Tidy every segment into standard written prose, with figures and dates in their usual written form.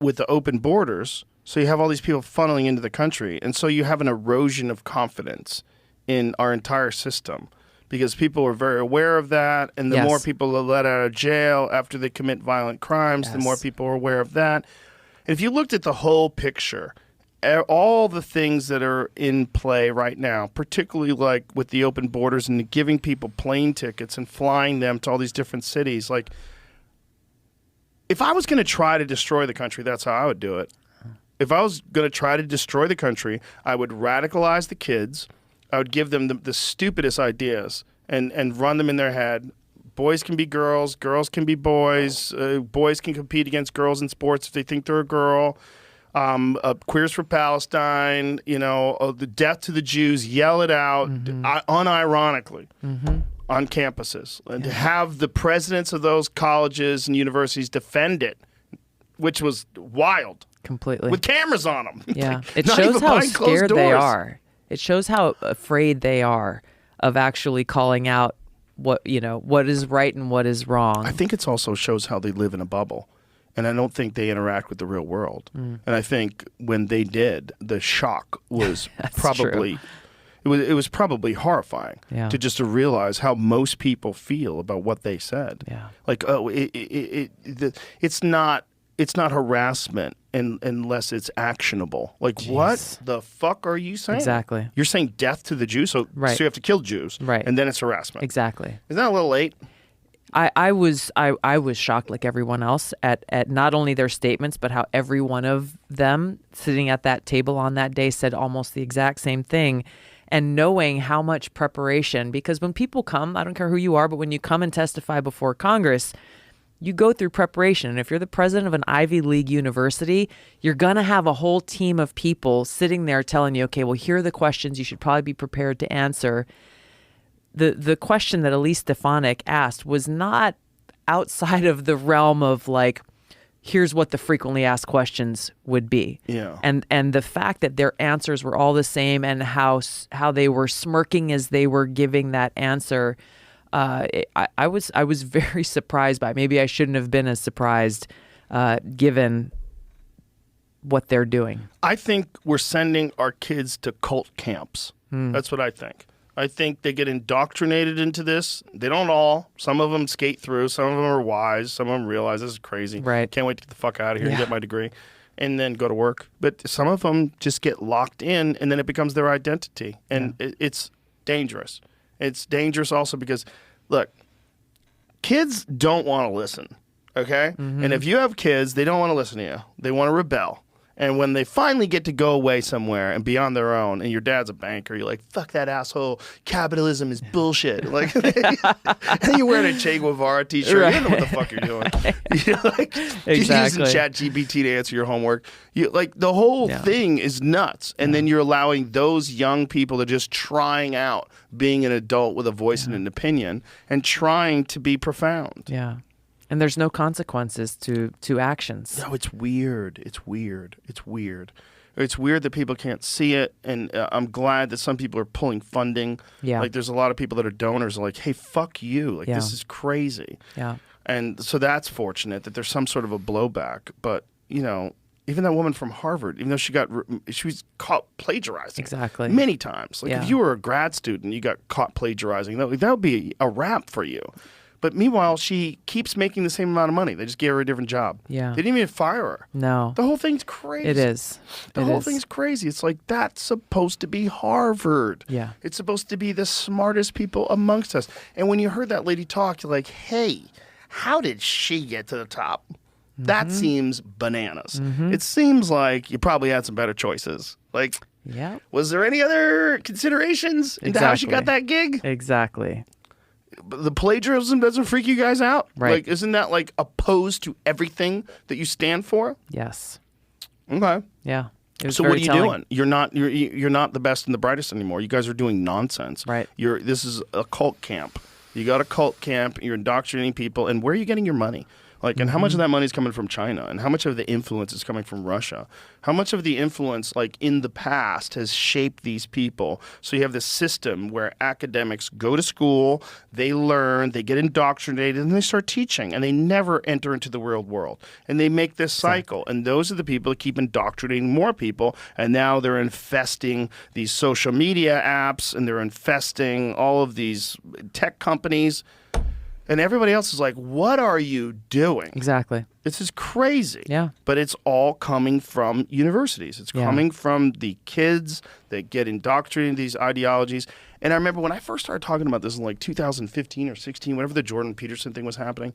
with the open borders, so you have all these people funneling into the country, and so you have an erosion of confidence in our entire system because people are very aware of that, and the more people are let out of jail after they commit violent crimes, the more people are aware of that. And if you looked at the whole picture, all the things that are in play right now, particularly like with the open borders and giving people plane tickets and flying them to all these different cities, like if I was going to try to destroy the country, that's how I would do it. If I was going to try to destroy the country, I would radicalize the kids. I would give them the stupidest ideas and run them in their head. Boys can be girls. Girls can be boys. Boys can compete against girls in sports if they think they're a girl. Queers for Palestine, the death to the Jews, yell it out unironically on campuses. And to have the presidents of those colleges and universities defend it, which was wild. Completely. With cameras on them. Yeah. It shows how scared they are. It shows how afraid they are of actually calling out what is right and what is wrong. I think it also shows how they live in a bubble. And I don't think they interact with the real world. And I think when they did, the shock was probably it was probably horrifying to just to realize how most people feel about what they said. Yeah. Like, it's not harassment unless it's actionable. Like, Jeez. What the fuck are you saying? Exactly. You're saying death to the Jews, so you have to kill Jews, and then it's harassment. Exactly. Isn't that a little late? I was shocked, like everyone else, at not only their statements, but how every one of them sitting at that table on that day said almost the exact same thing. And knowing how much preparation, because when people come, I don't care who you are, but when you come and testify before Congress, you go through preparation. And if you're the president of an Ivy League university, you're going to have a whole team of people sitting there telling you, okay, well, here are the questions you should probably be prepared to answer. The question that Elise Stefanik asked was not outside of the realm of like, here's what the frequently asked questions would be. Yeah. And the fact that their answers were all the same and how they were smirking as they were giving that answer, I was very surprised by it. Maybe I shouldn't have been as surprised given what they're doing. I think we're sending our kids to cult camps. That's what I think. I think they get indoctrinated into this. They don't all. Some of them skate through. Some of them are wise. Some of them realize this is crazy. Right. Can't wait to get the fuck out of here and get my degree and then go to work. But some of them just get locked in, and then it becomes their identity. And it's dangerous. It's dangerous also because, look, kids don't want to listen, okay? And if you have kids, they don't want to listen to you. They want to rebel. And when they finally get to go away somewhere and be on their own, and your dad's a banker, you're like, fuck that asshole. Capitalism is bullshit. Like, and you're wearing a Che Guevara t-shirt. Right. You don't know what the fuck you're doing. You're like, you're using ChatGPT to answer your homework. The whole thing is nuts. And then you're allowing those young people that are just trying out being an adult with a voice and an opinion and trying to be profound. Yeah. And there's no consequences to actions. No, it's weird. It's weird. It's weird. It's weird that people can't see it, and I'm glad that some people are pulling funding. Yeah. Like, there's a lot of people that are donors like, hey, fuck you. Like, this is crazy. Yeah. And so that's fortunate that there's some sort of a blowback. But, even that woman from Harvard, even though she was caught plagiarizing many times. Like, if you were a grad student, you got caught plagiarizing, that would be a wrap for you. But meanwhile, she keeps making the same amount of money. They just gave her a different job. Yeah. They didn't even fire her. No. The whole thing's crazy. It is. The whole thing's crazy. It's like, that's supposed to be Harvard. Yeah. It's supposed to be the smartest people amongst us. And when you heard that lady talk, you're like, hey, how did she get to the top? That seems bananas. It seems like you probably had some better choices. Like, was there any other considerations into how she got that gig? Exactly. The plagiarism doesn't freak you guys out? Right. Like, isn't that like opposed to everything that you stand for? Yes. Okay. Yeah. So what are you doing? You're not the best and the brightest anymore. You guys are doing nonsense. Right. This is a cult camp. You got a cult camp. You're indoctrinating people. And where are you getting your money? Like, and how much of that money is coming from China, and how much of the influence is coming from Russia? How much of the influence, like in the past, has shaped these people? So you have this system where academics go to school, they learn, they get indoctrinated, and they start teaching, and they never enter into the real world. And they make this cycle, and those are the people that keep indoctrinating more people, and now they're infesting these social media apps, and they're infesting all of these tech companies. And everybody else is like, what are you doing? Exactly. This is crazy. Yeah. But it's all coming from universities. It's coming from the kids that get indoctrinated in these ideologies. And I remember when I first started talking about this in like 2015 or 16, whenever the Jordan Peterson thing was happening,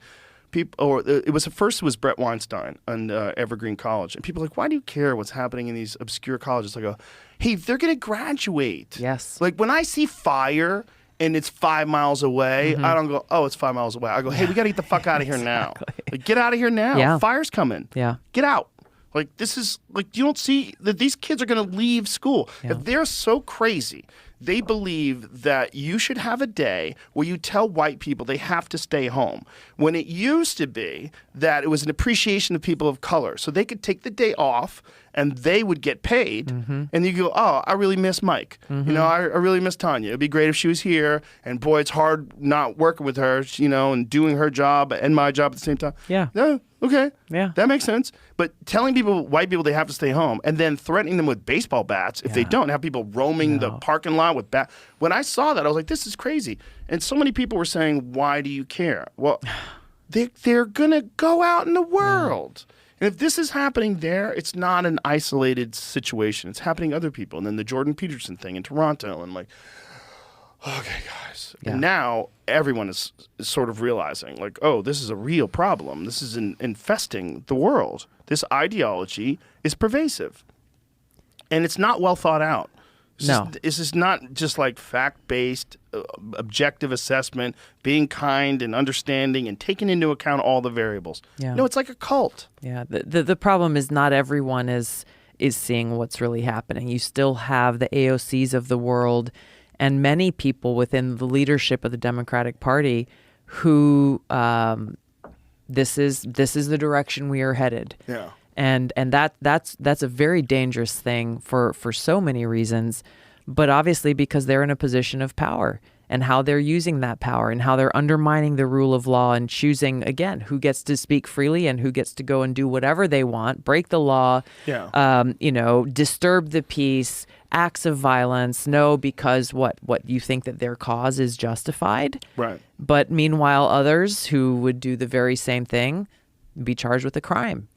it was Brett Weinstein on Evergreen College. And people were like, why do you care what's happening in these obscure colleges? I go, hey, they're going to graduate. Yes. Like when I see fire and it's 5 miles away, I don't go, oh, it's 5 miles away. I go, hey, we got to get the fuck out of here now. Like, get out of here now. Yeah. Fire's coming. Yeah. Get out. Like, this is, like, you don't see that these kids are going to leave school. Yeah. If they're so crazy, they believe that you should have a day where you tell white people they have to stay home. When it used to be that it was an appreciation of people of color. So they could take the day off and they would get paid. And you go, oh, I really miss Mike. You know, I really miss Tanya. It'd be great if she was here. And boy, it's hard not working with her, you know, and doing her job and my job at the same time. Yeah. No, okay. Yeah. That makes sense. But telling people, white people, they have to stay home and then threatening them with baseball bats if they don't, have people roaming the parking lot with bats. When I saw that, I was like, this is crazy. And so many people were saying, why do you care? Well, they're going to go out in the world. And if this is happening there, it's not an isolated situation. It's happening to other people. And then the Jordan Peterson thing in Toronto. And like, okay, guys. Yeah. And now everyone is sort of realizing, like, oh, this is a real problem. This is infesting the world. This ideology is pervasive. And it's not well thought out. This is not just like fact-based, objective assessment, being kind and understanding and taking into account all the variables. Yeah. No, it's like a cult. Yeah. The problem is not everyone is seeing what's really happening. You still have the AOCs of the world and many people within the leadership of the Democratic Party who this is the direction we are headed. Yeah. And that's a very dangerous thing for so many reasons, but obviously because they're in a position of power and how they're using that power and how they're undermining the rule of law and choosing, again, who gets to speak freely and who gets to go and do whatever they want, break the law, disturb the peace, acts of violence, because what you think that their cause is justified. Right. But meanwhile, others who would do the very same thing be charged with a crime.